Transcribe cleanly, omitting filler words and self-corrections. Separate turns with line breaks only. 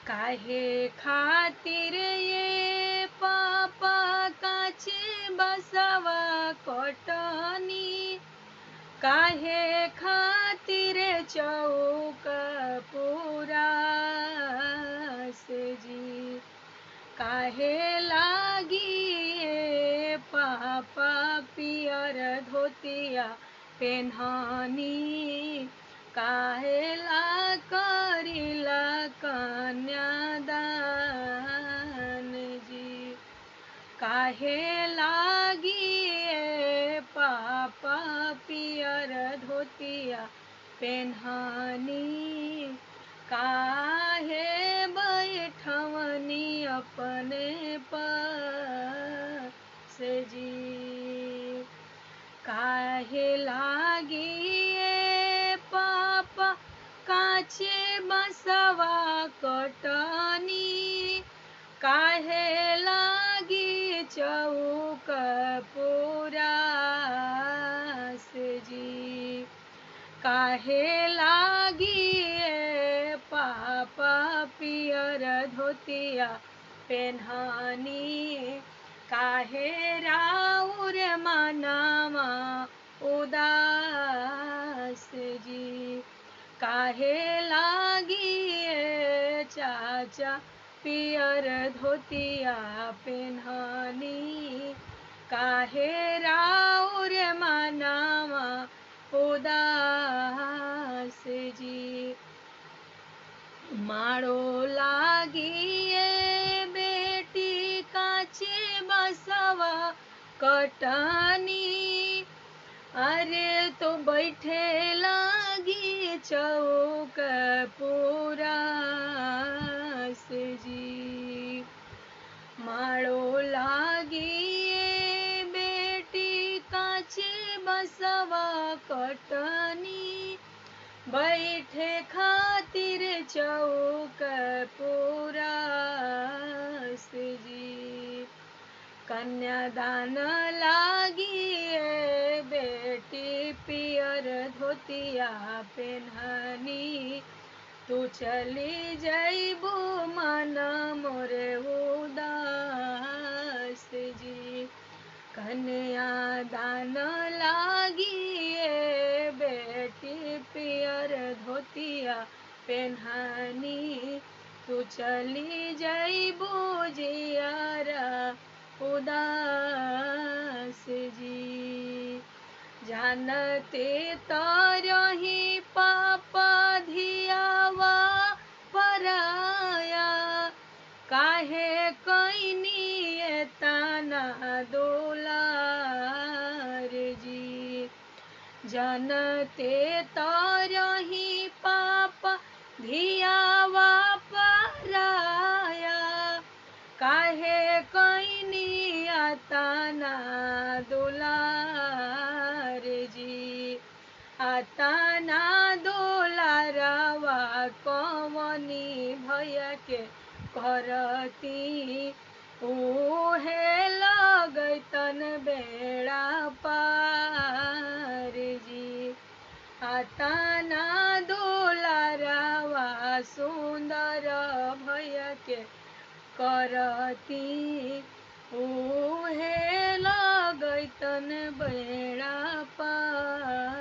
काहे खातिर ये पापा काचे बसवा कटनी, काहे खातिर चौक पुरास जी, काहे लागी ये पापा पियर धोतिया पेन्हनी, काहे ला करिला कन्यादान जी, काहे लागी ये पापा पियर धोतिया पेन्हनी, काहे बैठवनी अपने पास जी, काहे लागी ये पापा काचे बसवा कटनी, काहे लागी चौक पुरास जी, काहे लागी ये पापा पियर धोतिया पेन्हनी, काहे राउर मनामा उदास जी, काहे लागी ये चाचा पियर धोतिया पेन्हनी, काहे राउर मनामा उदास जी, माड़ो लागी ये बेटी काचे बसवा कटनी, अरे तो बैठे लागी चौक पुरास जी, माड़ो लागी ये बेटी काचे बसवा कटनी, बैठे खातिर चौक पुरास जी, कन्यादान लागी ये बेटी पियर धोतिया पेन्हनी, तू चली जइबू मन मोरे उदास जी, कन्यादान लागी ये बेटी पियर धोतिया पेन्हनी, तू चली जइबू जियारा उदास जी, जानते तरही पापा धियावा पराया, काहे कैनी ये ताना दुलार जी, जानते तरही पापा धियावा पराया, काहे कैनी ताना दुलार जी, आताना दुलारवा कवनी भैया के करती, उहे लगैतन बेड़ा पार जी, आताना दुलारवा सुंदर भैया के करती, उहे लगैतन बेड़ा पार।